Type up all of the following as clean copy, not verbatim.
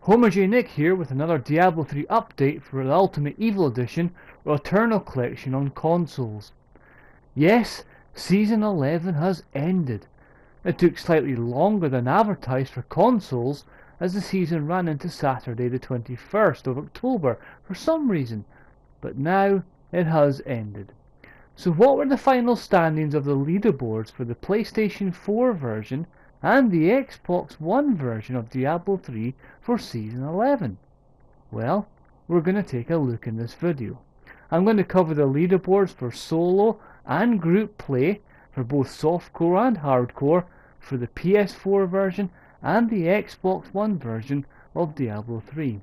homerjnick here with another Diablo 3 update for the Ultimate Evil Edition or Eternal Collection on consoles. Yes, Season 11 has ended. It took slightly longer than advertised for consoles as the season ran into Saturday the 21st of October for some reason, but now it has ended. So what were the final standings of the leaderboards for the PlayStation 4 version and the Xbox One version of Diablo 3 for Season 11? Well, we're going to take a look in this video. I'm going to cover the leaderboards for solo and group play for both softcore and hardcore for the PS4 version and the Xbox One version of Diablo 3.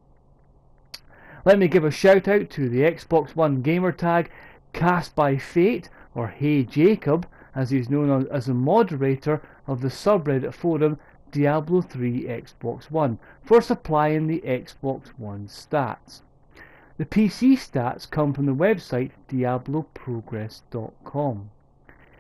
Let me give a shout out to the Xbox One gamertag Cast by Fate, or Hey Jacob, as he's known as a moderator of the subreddit forum Diablo 3 Xbox One, for supplying the Xbox One stats. The PC stats come from the website diabloprogress.com.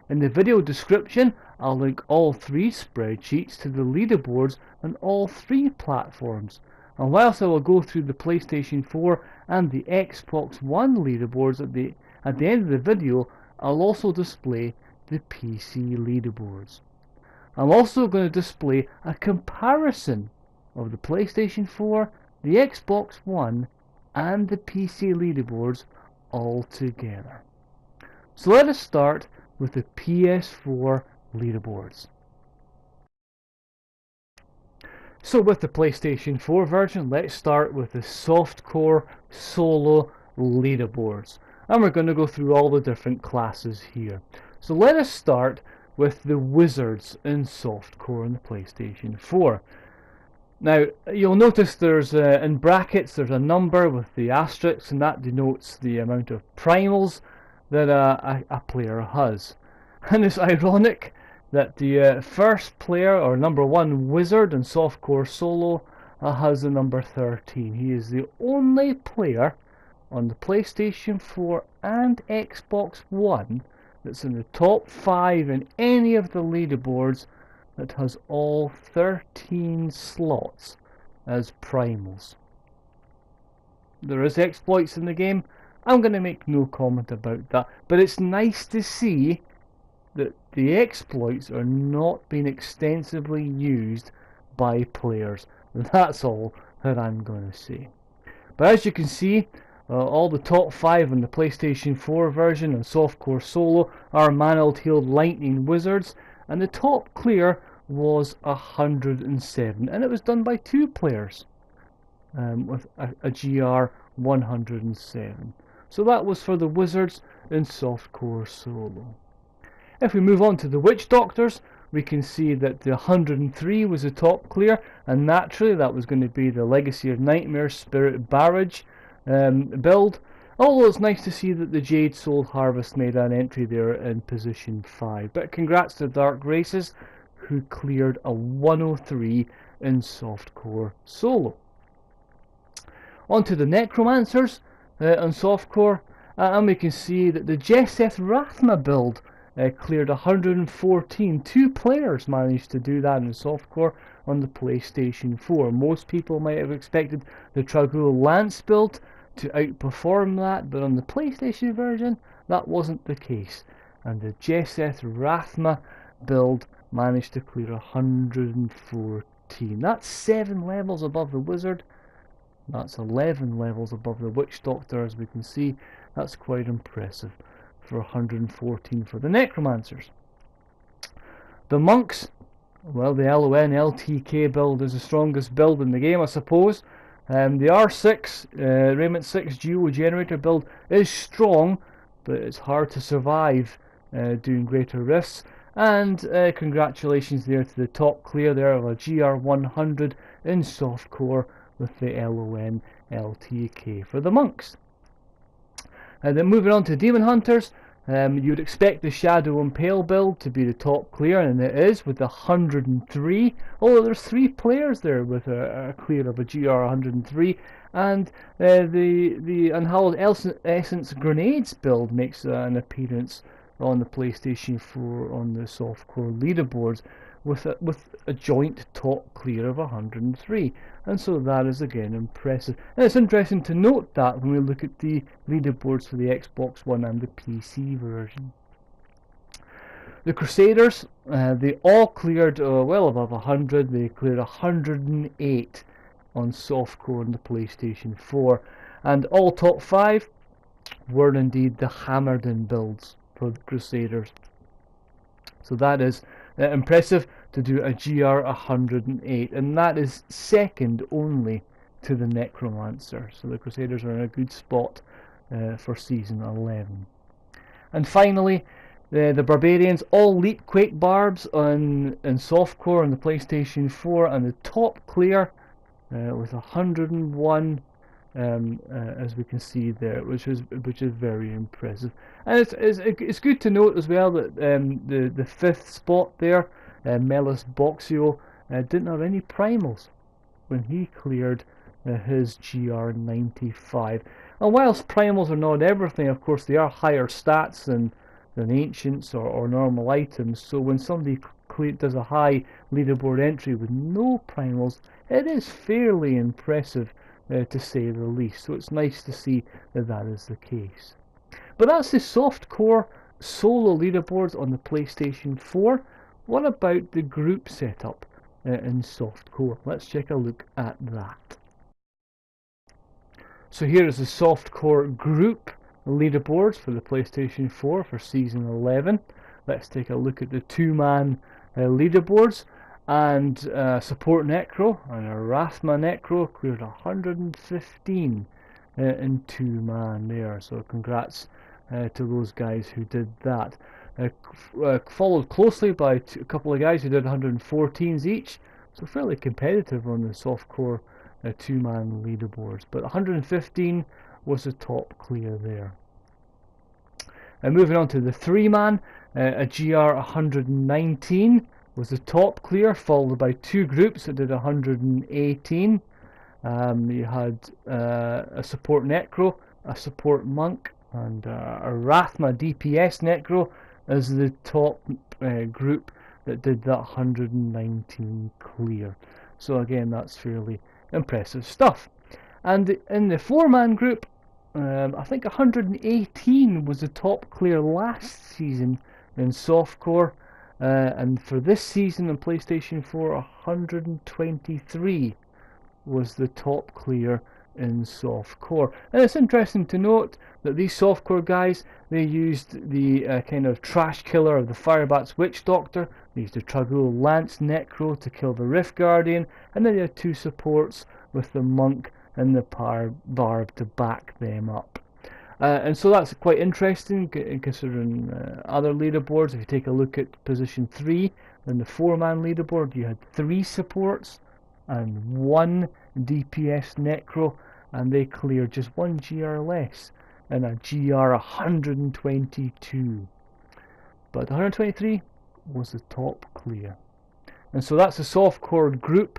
In the video description, I'll link all three spreadsheets to the leaderboards on all three platforms. And whilst I will go through the PlayStation 4 and the Xbox One leaderboards at the end of the video, I'll also display the PC leaderboards. I'm also going to display a comparison of the PlayStation 4, the Xbox One, and the PC leaderboards all together. So let us start with the PS4 leaderboards. So with the PlayStation 4 version, let's start with the softcore solo leaderboards. And we're going to go through all the different classes here. So let us start with the wizards in softcore on the PlayStation 4. Now, you'll notice there's, in brackets, there's a number with the asterisk, and that denotes the amount of primals that a player has. And it's ironic that the first player, or number one wizard in softcore solo, has the number 13. He is the only player on the PlayStation 4 and Xbox One that's in the top 5 in any of the leaderboards that has all 13 slots as primals. There is exploits in the game. I'm going to make no comment about that, but it's nice to see that the exploits are not being extensively used by players. That's all that I'm going to say. But as you can see, all the top 5 in the PlayStation 4 version and softcore solo are manual-tailed lightning wizards, and the top clear was 107, and it was done by 2 players with a GR 107. So that was for the wizards in softcore solo. If we move on to the witch doctors, we can see that the 103 was the top clear, and naturally that was going to be the Legacy of Nightmare Spirit Barrage build, although it's nice to see that the Jade Soul Harvest made an entry there in position 5. But congrats to Dark Races, who cleared a 103 in softcore solo. On to the Necromancers on softcore, and we can see that the Jeseth Rathma build cleared 114. 2 players managed to do that in softcore on the PlayStation 4. Most people might have expected the Tragul Lance build to outperform that, but on the PlayStation version that wasn't the case, and the Jeseth Rathma build managed to clear 114. That's 7 levels above the wizard. That's 11 levels above the witch doctor. As we can see, that's quite impressive for 114 for the necromancers. The monks, well, the LON LTK build is the strongest build in the game, I suppose. The R6 Raiment 6 Duo Generator build is strong, but it's hard to survive doing greater risks. And congratulations there to the top clear there of a GR100 in softcore with the LON LTK for the monks. And then moving on to Demon Hunters, you would expect the Shadow Impale build to be the top clear, and it is with 103. Although there's 3 players there with a clear of a GR103, and the Unhallowed Essence Grenades build makes an appearance on the PlayStation 4 on the softcore leaderboards with a joint top clear of 103, and so that is again impressive. And it's interesting to note that when we look at the leaderboards for the Xbox One and the PC version. The Crusaders, they all cleared well above 100. They cleared 108 on softcore on the PlayStation 4, and all top 5 were indeed the hammered in builds for the Crusaders. So that is impressive to do a GR 108, and that is second only to the Necromancer. So the Crusaders are in a good spot for season 11. And finally, the Barbarians all leap Quake Barbs in softcore on the PlayStation 4, and the top clear with 101, as we can see there, which is very impressive. And it's good to note as well that the 5th spot there, Melis Boxio, didn't have any Primals when he cleared his GR 95. And whilst Primals are not everything, of course they are higher stats than Ancients or normal items, so when somebody does a high leaderboard entry with no Primals, it is fairly impressive to say the least. So it's nice to see that is the case. But that's the softcore solo leaderboards on the PlayStation 4. What about the group setup in softcore? Let's take a look at that. So here is the softcore group leaderboards for the PlayStation 4 for season 11. Let's take a look at the 2-man leaderboards, and support Necro and a Rathma Necro cleared 115 in 2-man there, so congrats to those guys who did that. Followed closely by a couple of guys who did 114s each, so fairly competitive on the softcore 2-man leaderboards, but 115 was the top clear there. And moving on to the 3-man, a GR 119 was the top clear, followed by 2 groups that did 118. You had a support Necro, a support Monk, and a Rathma DPS Necro as the top group that did that 119 clear. So again, that's fairly impressive stuff. And in the 4-man group, I think 118 was the top clear last season in softcore, and for this season on PlayStation 4, 123 was the top clear in softcore. And it's interesting to note that these softcore guys, they used the kind of trash killer of the Firebat's Witch Doctor. They used the Tragul Lance Necro to kill the Rift Guardian, and then they had 2 supports with the Monk and the Barb to back them up. And so that's quite interesting considering other leaderboards. If you take a look at position 3 in the 4-man leaderboard, you had 3 supports and 1 DPS Necro, and they cleared just 1 GR less and a GR 122. But 123 was the top clear. And so that's the softcore group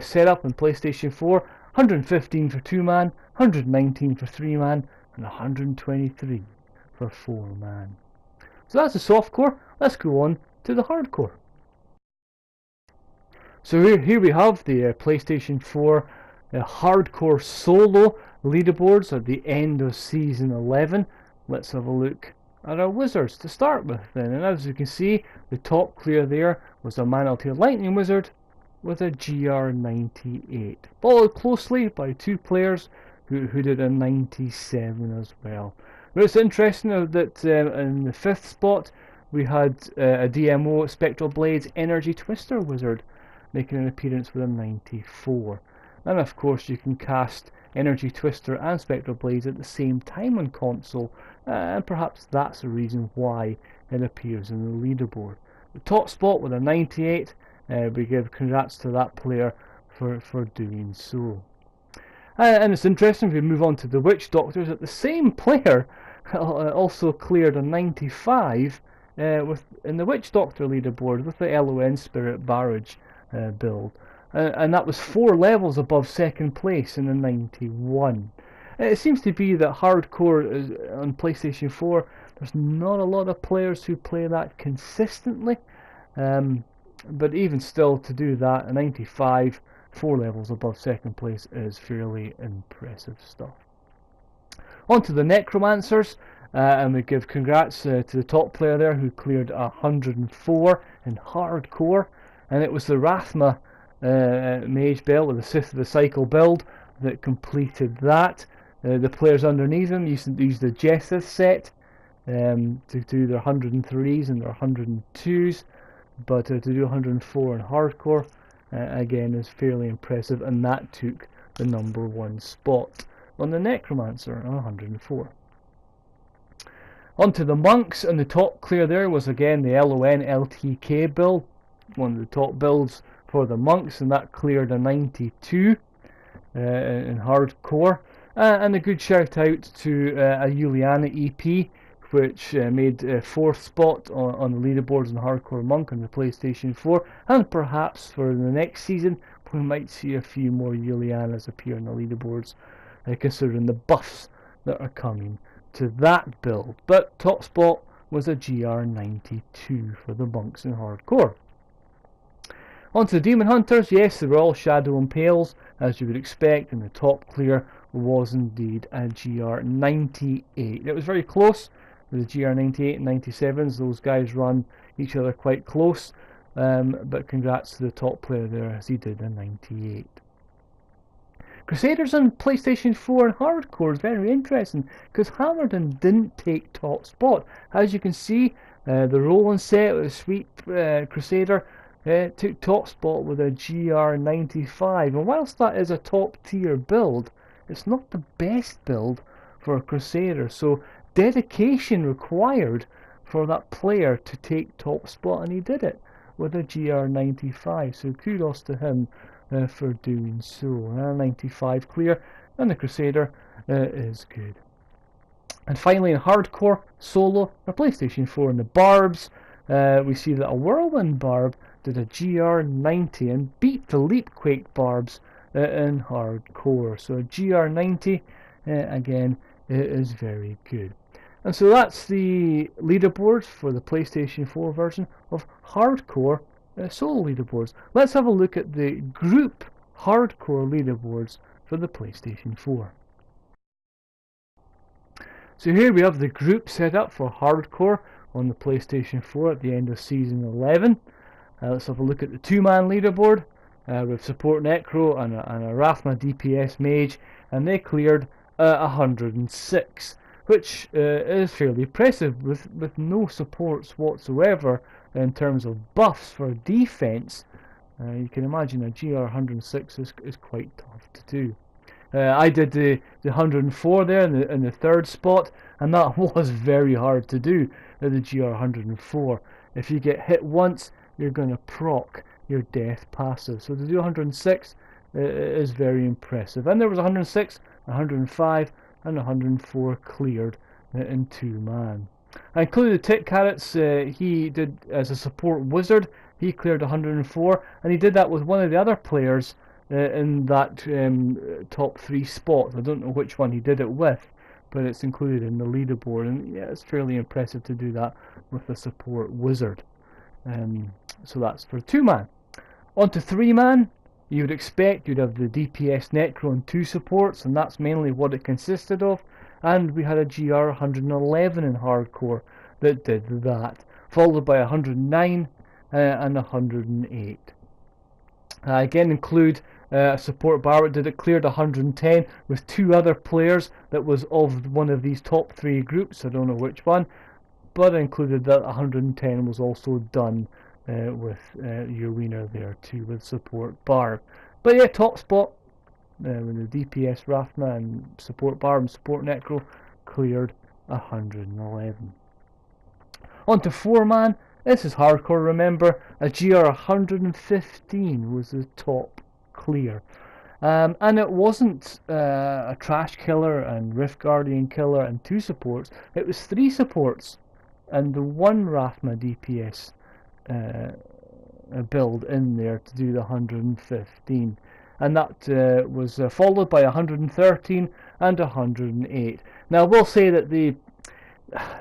set up in PlayStation 4. 115 for 2-man, 119 for 3-man, and 123 for 4-man. So that's the softcore. Let's go on to the hardcore. So here we have the PlayStation 4 hardcore solo leaderboards at the end of season 11. Let's have a look at our wizards to start with then. And as you can see, the top clear there was a Manaltier Lightning Wizard with a GR 98, followed closely by 2 players who did a 97 as well. But it's interesting that in the 5th spot we had a DMO Spectral Blades Energy Twister Wizard making an appearance with a 94. And of course you can cast Energy Twister and Spectral Blades at the same time on console, and perhaps that's the reason why it appears in the leaderboard. The top spot with a 98, we give congrats to that player for doing so. And it's interesting, if we move on to the Witch Doctors, that the same player also cleared a 95 in the Witch Doctor leaderboard with the LON Spirit Barrage build. And that was 4 levels above second place in the 91. It seems to be that hardcore on PlayStation 4, There's not a lot of players who play that consistently, but even still, to do that, a 95, 4 levels above second place, is fairly impressive stuff. On to the Necromancers, and we give congrats to the top player there who cleared 104 in hardcore, and it was the Rathma Mage Belt with the Sith of the Cycle build that completed that. The players underneath him used the Jesseth set to do their 103s and their 102s, but to do 104 in hardcore again is fairly impressive, and that took the number 1 spot on the Necromancer, 104. On to the Monks, and the top clear there was again the LON LTK build, one of the top builds for the Monks, and that cleared a 92 in hardcore. And a good shout out to a Juliana EP, which made 4th spot on the leaderboards in Hardcore Monk on the PlayStation 4, and perhaps for the next season we might see a few more Julianas appear on the leaderboards, considering the buffs that are coming to that build. But top spot was a GR92 for the Monks in Hardcore. On to the Demon Hunters. Yes, they were all Shadow and Pales, as you would expect, and the top clear was indeed a GR98. It was very close with the GR98 and 97s. Those guys run each other quite close, but congrats to the top player there, as he did a 98. Crusaders on PlayStation 4 and Hardcore is very interesting, because Hammerden didn't take top spot. As you can see, the Roland set with a sweet Crusader took top spot with a GR95, and whilst that is a top tier build, it's not the best build for a Crusader, so dedication required for that player to take top spot, and he did it with a GR95, so kudos to him for doing so. 95 clear, and the Crusader is good. And finally in Hardcore Solo, the PlayStation 4 and the Barbs, we see that a Whirlwind Barb did a GR90 and beat the Leapquake Barbs in Hardcore. So a GR90 again is very good. And so that's the leaderboards for the PlayStation 4 version of Hardcore Solo leaderboards. Let's have a look at the group Hardcore leaderboards for the PlayStation 4. So here we have the group set up for Hardcore on the PlayStation 4 at the end of Season 11. Let's have a look at the 2-man leaderboard with Support Necro and a Rathma DPS Mage, and they cleared 106, which is fairly impressive with no supports whatsoever in terms of buffs for defense. You can imagine a GR 106 is quite tough to do. I did the 104 there in the 3rd spot, and that was very hard to do, the GR 104. If you get hit once, you're going to proc your death passive. So to do 106 is very impressive. And there was 106, 105, and 104 cleared in 2-man. I included the Tit Carrots. He did as a support wizard. He cleared 104, and he did that with one of the other players in that top 3 spots. I don't know which one he did it with, but it's included in the leaderboard, and yeah, it's fairly impressive to do that with a support wizard. So that's for 2-man. On to 3-man, you would expect you'd have the DPS Necro and 2 supports, and that's mainly what it consisted of. And we had a GR 111 in Hardcore that did that, followed by 109 and 108. Again, include a support Barrett did it, cleared 110 with 2 other players that was of one of these top 3 groups. I don't know which one, but I included that 110 was also done with your winner there too, with support Barb. But yeah, top spot with the DPS Rathma and support Barb and support Necro cleared 111. On to 4-man. This is Hardcore, remember. A GR 115 was the top clear. And it wasn't a Trash Killer and Rift Guardian Killer and 2 supports. It was 3 supports and the 1 Rathma DPS build in there to do the 115. And that was followed by 113 and 108. Now I will say that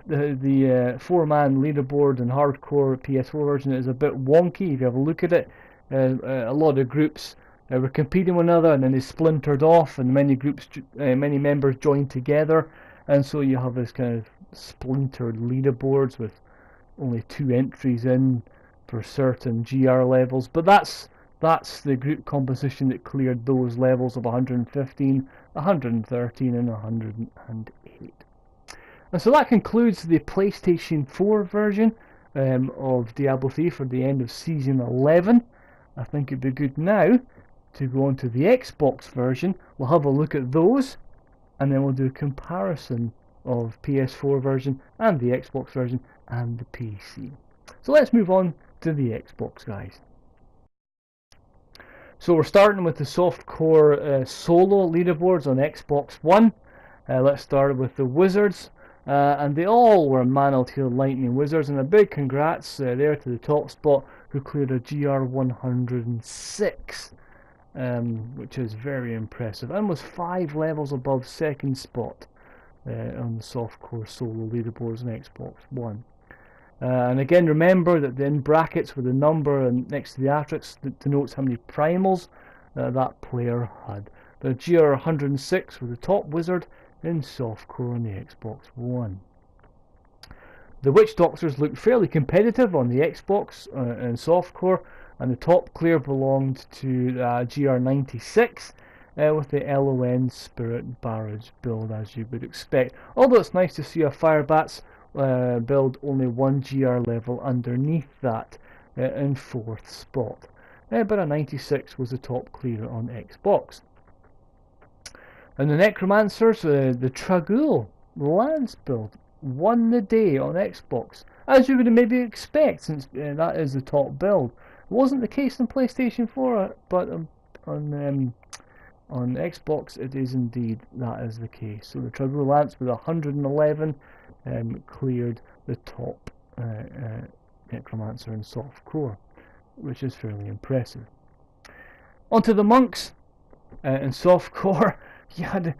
the 4-man leaderboard and hardcore PS4 version is a bit wonky. If you have a look at it, a lot of groups were competing with one another, and then they splintered off, and many members joined together, and so you have this kind of splintered leaderboards with only 2 entries in for certain GR levels. But that's the group composition that cleared those levels of 115, 113, and 108. And so that concludes the PlayStation 4 version of Diablo 3 for the end of Season 11. I think it'd be good now to go on to the Xbox version. We'll have a look at those, and then we'll do a comparison of PS4 version and the Xbox version and the PC. So let's move on to the Xbox, guys. So we're starting with the softcore solo leaderboards on Xbox One. Let's start with the Wizards. And they all were Man-Tailed Lightning Wizards, and a big congrats there to the top spot, who cleared a GR 106, which is very impressive, and was 5 levels above second spot on the softcore solo leaderboards on Xbox One. And again, remember that in brackets with the number and next to the asterisk that denotes how many primals that player had. The GR 106 was the top wizard in softcore on the Xbox One. The Witch Doctors looked fairly competitive on the Xbox and softcore, and the top clear belonged to GR 96 with the LON Spirit Barrage build, as you would expect. Although it's nice to see a Firebats build only 1 GR level underneath that in 4th spot. But a 96 was the top clear on Xbox. And the Necromancers, the Tragul Lance build, won the day on Xbox, as you would maybe expect, since that is the top build. It wasn't the case on PlayStation 4, but on Xbox it is indeed, that is the case. So the Tragul Lance with 111 cleared the top Necromancer in softcore, which is fairly impressive. Onto the Monks in softcore. You had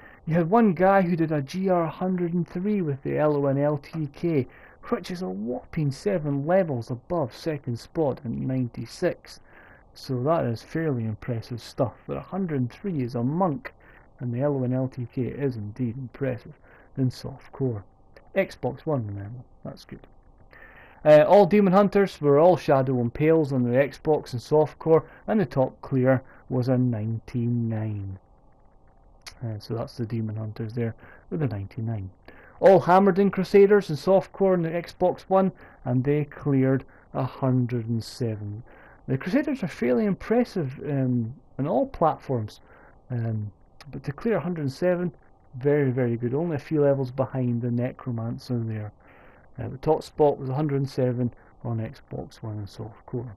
one guy who did a GR 103 with the LON LTK, which is a whopping 7 levels above second spot in 96. So that is fairly impressive stuff. But 103 is a monk, and the LON LTK is indeed impressive in softcore. Xbox One, remember, that's good. All Demon Hunters were all Shadow and Pales on the Xbox and softcore, and the top clear was a 99. So that's the Demon Hunters there with a 99. All Hammerding Crusaders and softcore on the Xbox One, and they cleared 107. The Crusaders are fairly impressive on all platforms, but to clear 107, very, very good. Only a few levels behind the Necromancer there. The top spot was 107 on Xbox One and softcore.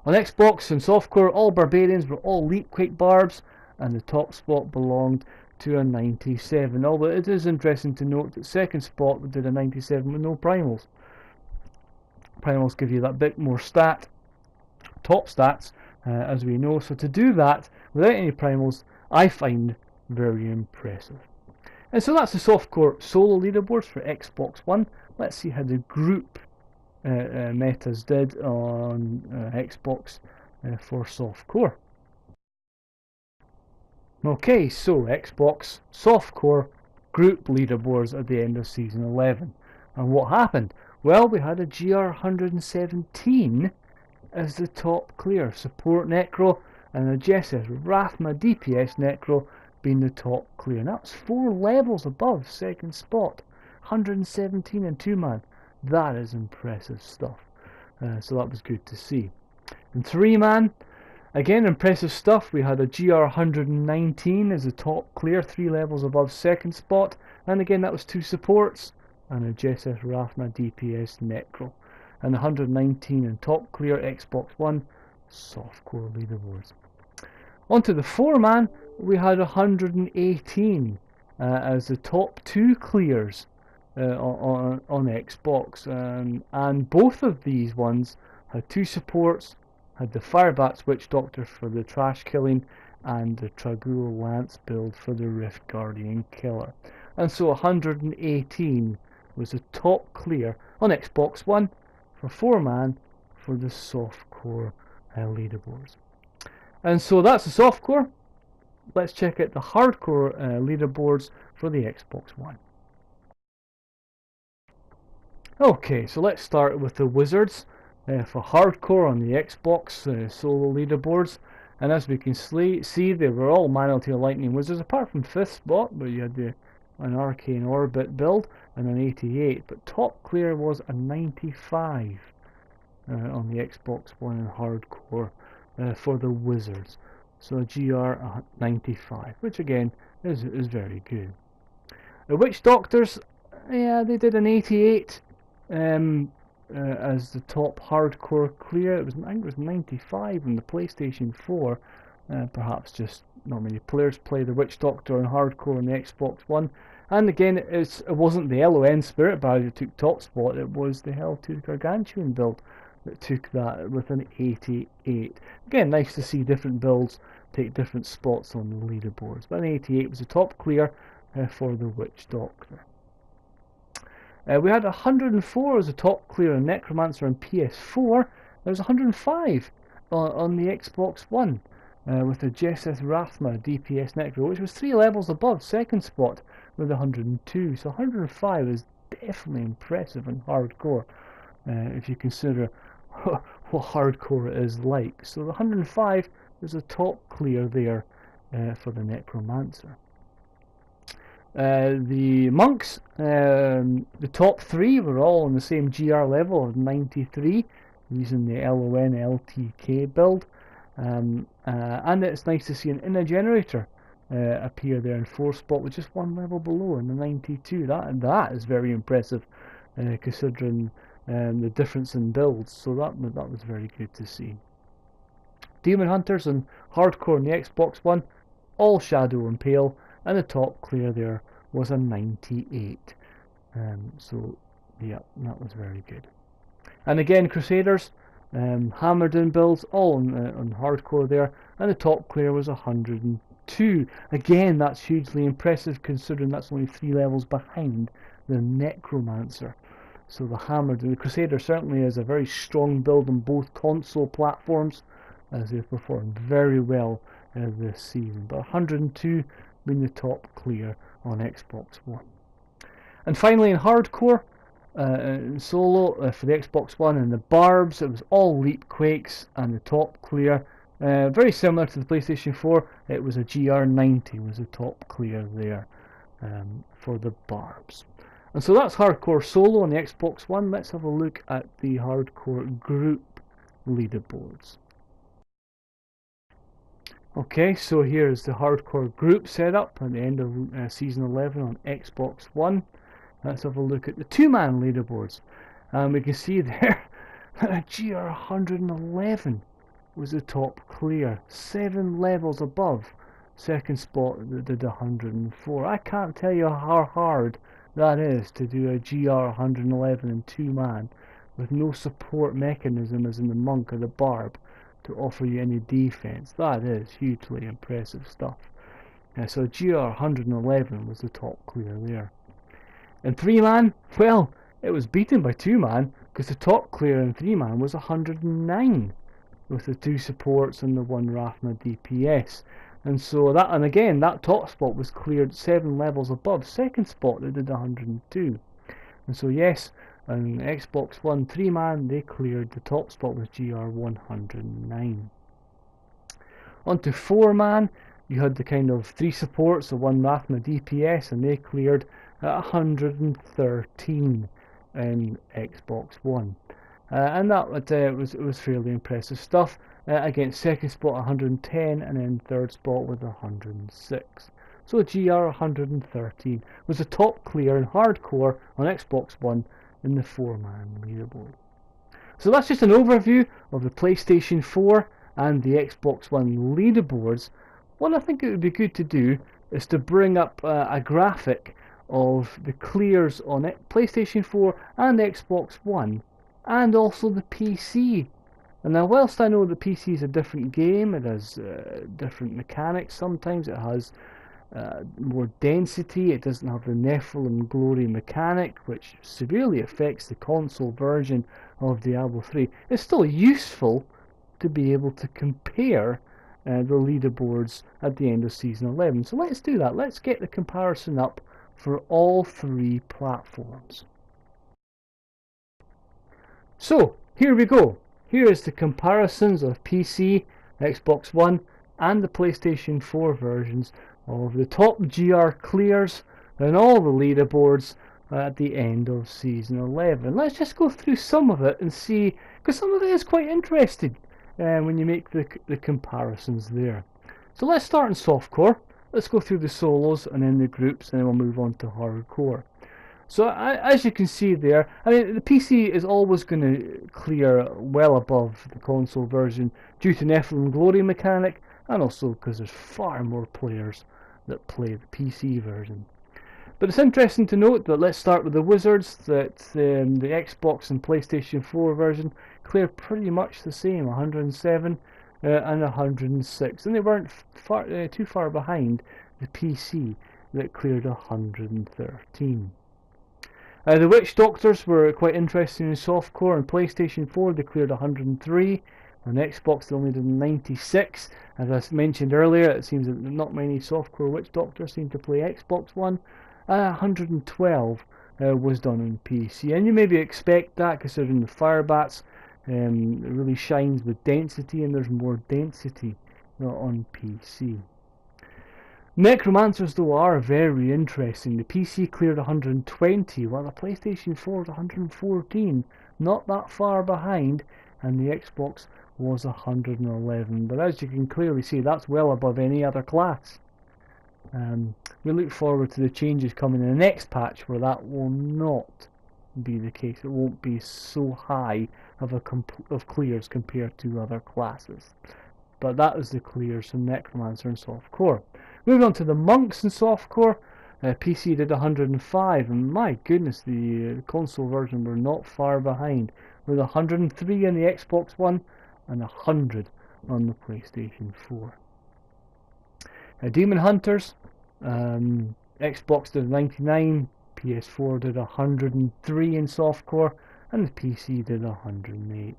On Xbox and softcore, all Barbarians were all Leapquake Barbs, and the top spot belonged to a 97. Although it is interesting to note that second spot did a 97 with no Primals. Primals give you that bit more top stats, as we know. So to do that without any Primals, I find very impressive. And so that's the softcore solo leaderboards for Xbox One. Let's see how the group metas did on Xbox for softcore. Okay, so Xbox softcore group leaderboards at the end of Season 11. And what happened? Well, we had a GR 117 as the top clear. Support Necro and a Jesses Rathma DPS Necro being the top clear. And that was 4 levels above second spot. 117 and 2-man. That is impressive stuff. So that was good to see. And 3-man, again, impressive stuff. We had a GR 119 as the top clear, 3 levels above second spot. And again, that was 2 supports and a Jesses Rathma DPS Necro. And 119 and top clear Xbox One softcore leaderboards. Onto the 4-man, we had 118 as the top 2 clears on Xbox. And both of these ones had 2 supports, had the Firebats Witch Doctor for the trash killing, and the Tragul Lance build for the Rift Guardian killer. and so 118 was the top clear on Xbox One for 4-man for the softcore leaderboards. And so that's the softcore. Let's check out the hardcore leaderboards for the Xbox One. Okay, so let's start with the wizards for hardcore on the Xbox solo leaderboards. And as we can see, they were all Manual Tail Lightning wizards, apart from 5th spot, where you had an Arcane Orbit build and an 88. But top clear was a 95 on the Xbox One and hardcore for the wizards. So a GR 95, which again is very good. The Witch Doctors, yeah, they did an 88 as the top hardcore clear. I think it was 95 on the PlayStation 4. Perhaps just not many players play the Witch Doctor on hardcore on the Xbox One. And again, it wasn't the LON Spirit Barrier that took top spot, it was the Helltooth Gargantuan build that took that with an 88. Again, nice to see different builds take different spots on the leaderboards. But an 88 was the top clear for the Witch Doctor. We had 104 as a top clear on Necromancer on PS4. There was 105 on the Xbox One with the Jesseth Rathma DPS Necro, which was 3 levels above second spot with 102. So 105 is definitely impressive in hardcore if you consider what hardcore is like. So the 105 was a top clear there for the Necromancer. The monks, the top 3 were all on the same GR level of 93 using the LON LTK build, and it's nice to see an inner generator appear there in 4th spot with just 1 level below in the 92. That is very impressive considering the difference in builds, so that was very good to see. Demon Hunters and hardcore on the Xbox One, all shadow and pale, and the top clear there was a 98. So yeah, that was very good. And again, Crusaders, hammered in builds, all on hardcore there, and the top clear was 102. Again, that's hugely impressive considering that's only 3 levels behind the Necromancer. So the Crusader certainly is a very strong build on both console platforms, as they've performed very well this season. But 102 being the top clear on Xbox One. And finally in hardcore, in solo for the Xbox One and the Barbs, it was all Leap Quakes and the top clear. Very similar to the PlayStation 4, it was a GR 90 was the top clear there for the Barbs. And so that's hardcore solo on the Xbox One. Let's have a look at the hardcore group leaderboards. Okay, so here's the hardcore group setup at the end of season 11 on Xbox One. Let's have a look at the 2-man leaderboards. We can see there GR 111 was the top clear, 7 levels above second spot that did 104. I can't tell you how hard that is to do a GR 111 in 2-man with no support mechanism as in the monk or the barb to offer you any defense. That is hugely impressive stuff. So GR 111 was the top clear there. In 3-man, well, it was beaten by 2-man because the top clear in 3-man was 109 with the 2 supports and the 1 Rathma DPS. And so and again, that top spot was cleared 7 levels above second spot that did 102. And so yes, on Xbox One 3-man, they cleared the top spot with GR 109. On to 4-man, you had the kind of 3 supports, the 1 Rathma DPS, and they cleared at 113 in Xbox One. And that was fairly impressive stuff. Against second spot 110 and then third spot with 106. So GR 113 was the top clear in hardcore on Xbox One in the 4-man leaderboard. So that's just an overview of the PlayStation 4 and the Xbox One leaderboards. What I think it would be good to do is to bring up a graphic of the clears on PlayStation 4 and Xbox One and also the PC. And now, whilst I know the PC is a different game, it has different mechanics, sometimes it has more density. It doesn't have the Nephilim Glory mechanic, which severely affects the console version of Diablo 3. It's still useful to be able to compare the leaderboards at the end of Season 11. So let's do that. Let's get the comparison up for all three platforms. So, here we go. Here is the comparisons of PC, Xbox One, and the PlayStation 4 versions of the top GR clears and all the leaderboards at the end of Season 11. Let's just go through some of it and see, because some of it is quite interesting when you make the comparisons there. So let's start in softcore. Let's go through the solos and then the groups, and then we'll move on to hardcore. So as you can see there, I mean, the PC is always going to clear well above the console version due to Nephilim Glory mechanic, and also because there's far more players that play the PC version. But it's interesting to note that, let's start with the Wizards, that the Xbox and PlayStation 4 version clear pretty much the same, 107 and 106, and they weren't too far behind the PC that cleared 113. The Witch Doctors were quite interesting in softcore. On PlayStation 4 they cleared 103. On Xbox they only did 96. As I mentioned earlier, it seems that not many softcore Witch Doctors seem to play Xbox One. 112 was done on PC. And you maybe expect that, considering the Firebats it really shines with density, and there's more density on PC. Necromancers, though, are very interesting. The PC cleared 120, while the PlayStation 4 was 114, not that far behind, and the Xbox was 111. But as you can clearly see, that's well above any other class. We look forward to the changes coming in the next patch, where that will not be the case. It won't be so high of clears compared to other classes. But that is the clears from Necromancer and softcore. Moving on to the monks in softcore, PC did 105, and my goodness, the console version were not far behind, with 103 on the Xbox One and 100 on the PlayStation 4. Demon Hunters, Xbox did 99, PS4 did 103 in softcore, and the PC did 108.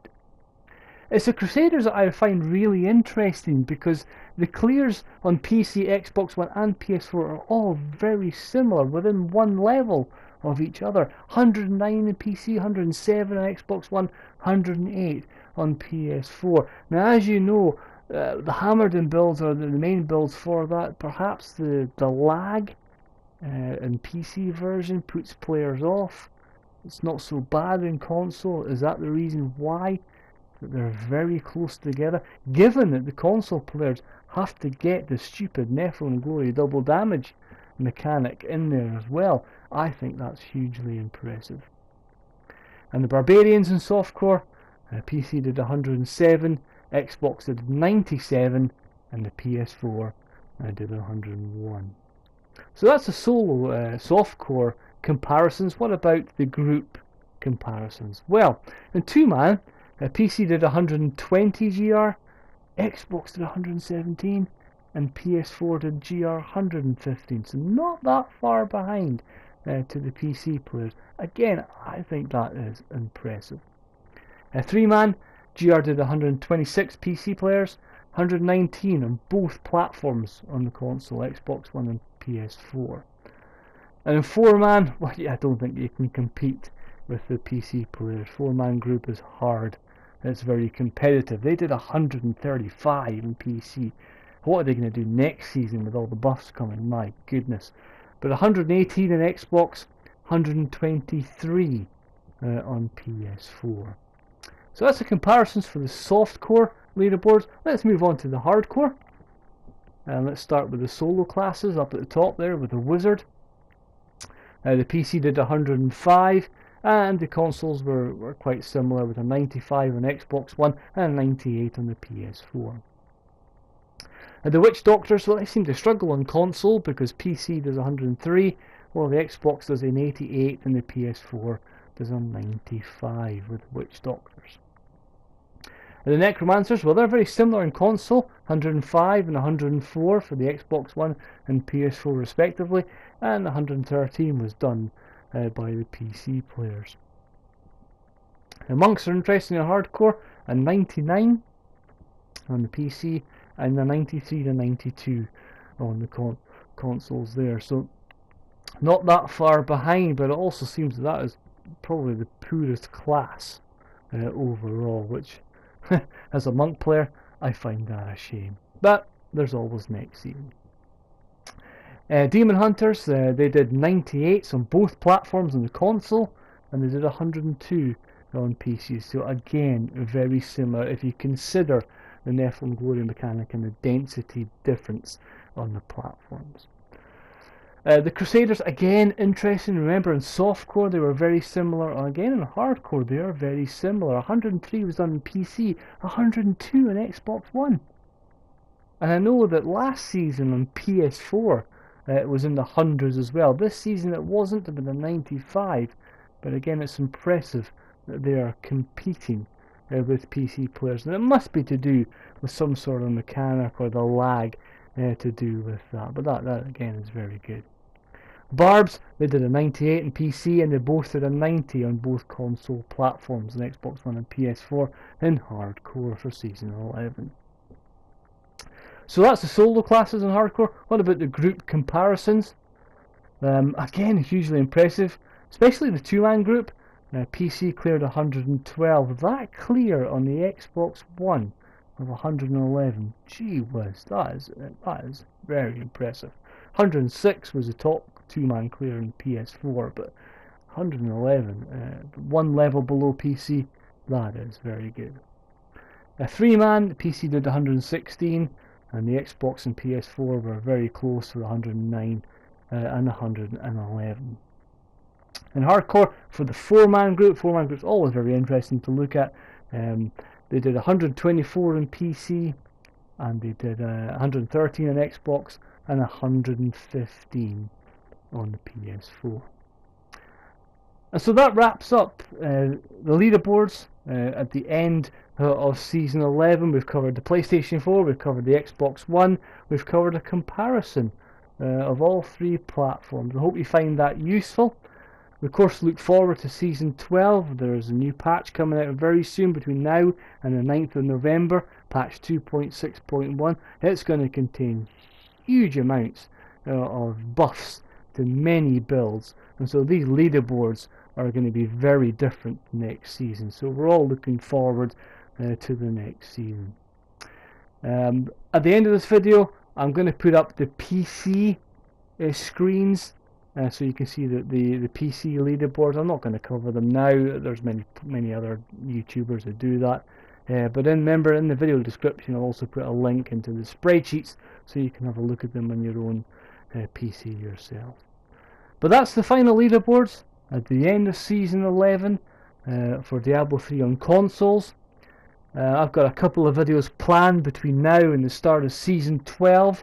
It's the Crusaders that I find really interesting, because the clears on PC, Xbox One and PS4 are all very similar, within one level of each other. 109 on PC, 107 on Xbox One, 108 on PS4. Now, as you know, the hammered-in builds are the main builds for that. Perhaps the lag in PC version puts players off. It's not so bad in console. Is that the reason why? That they're very close together, given that the console players have to get the stupid Nephilim Glory double damage mechanic in there as well. I think that's hugely impressive. And the Barbarians in softcore, PC did 107, Xbox did 97, and the PS4 did 101. So that's the solo softcore comparisons. What about the group comparisons? Well, in two-man, PC did 120 GR, Xbox did 117, and PS4 did GR 115. So not that far behind to the PC players. Again, I think that is impressive. Three-man, GR did 126 PC players, 119 on both platforms on the console, Xbox One and PS4. And in four-man, well, yeah, I don't think you can compete with the PC players. Four-man group is hard. It's very competitive. They did 135 in PC. What are they going to do next season with all the buffs coming? My goodness. But 118 on Xbox, 123 on PS4. So that's the comparisons for the softcore leaderboards. Let's move on to the hardcore. And let's start with the solo classes up at the top there with the Wizard. The PC did 105. And the consoles were quite similar, with a 95 on Xbox One and a 98 on the PS4. The Witch Doctors, well, they seem to struggle on console, because PC does 103, while the Xbox does an 88 and the PS4 does a 95 with Witch Doctors. The Necromancers, well, they're very similar in console, 105 and 104 for the Xbox One and PS4 respectively, and 113 was done by the PC players. The Monks are interesting in hardcore, a 99 on the PC, and a 93 to 92 on the consoles there. So not that far behind, but it also seems that is probably the poorest class overall, which as a monk player I find that a shame. But there's always next season. Demon Hunters, they did 98s on both platforms on the console, and they did 102 on PC. So again, very similar if you consider the Nephilim Glory mechanic and the density difference on the platforms. The Crusaders, again, interesting. Remember, in softcore they were very similar. Again, in hardcore they are very similar. 103 was done on PC, 102 on Xbox One. And I know that last season on PS4 it was in the hundreds as well. This season it wasn't, but in 95. But again, it's impressive that they are competing with PC players. And it must be to do with some sort of mechanic or the lag to do with that. But that again is very good. Barbs, they did a 98 on PC, and they both did a 90 on both console platforms, on Xbox One and PS4, in hardcore for Season 11. So that's the solo classes in hardcore. What about the group comparisons? Again, hugely impressive, especially the two-man group. PC cleared 112. That clear on the Xbox One of 111. Gee whiz, that is very impressive. 106 was the top two-man clear in PS4, but 111, one level below PC, that is very good. A three-man, PC did 116, and the Xbox and PS4 were very close for 109 and 111. In hardcore, for the four-man group's always very interesting to look at. They did 124 on PC, and they did 113 on Xbox, and 115 on the PS4. And so that wraps up the leaderboards at the end of Season 11. We've covered the PlayStation 4, we've covered the Xbox One, we've covered a comparison of all three platforms. I hope you find that useful. We of course look forward to Season 12. There's a new patch coming out very soon between now and the 9th of November, patch 2.6.1. It's going to contain huge amounts of buffs to many builds, and so these leaderboards are going to be very different next season. So we're all looking forward to the next season. At the end of this video, I'm going to put up the PC screens so you can see the PC leaderboards. I'm not going to cover them now. There's many other YouTubers that do that. But remember, in the video description I'll also put a link into the spreadsheets so you can have a look at them on your own PC yourself. But that's the final leaderboards at the end of Season 11 for Diablo 3 on consoles. I've got a couple of videos planned between now and the start of Season 12.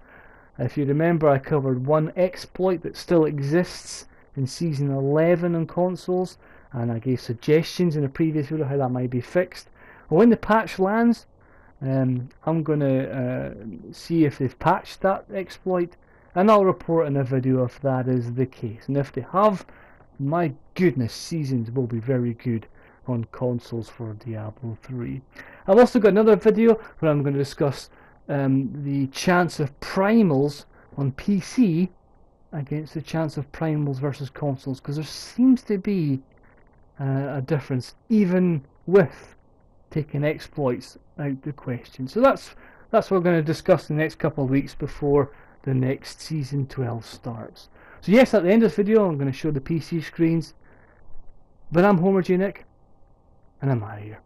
If you remember, I covered one exploit that still exists in Season 11 on consoles, and I gave suggestions in a previous video how that might be fixed. When the patch lands, I'm going to see if they've patched that exploit, and I'll report in a video if that is the case. And if they have, my goodness, seasons will be very good on consoles for Diablo 3. I've also got another video where I'm going to discuss the chance of Primals on PC against the chance of Primals versus consoles, because there seems to be a difference even with taking exploits out the question. So that's what we're going to discuss in the next couple of weeks before the next Season 12 starts. So yes, at the end of this video I'm going to show the PC screens, but I'm homerjnick, and I'm out of here.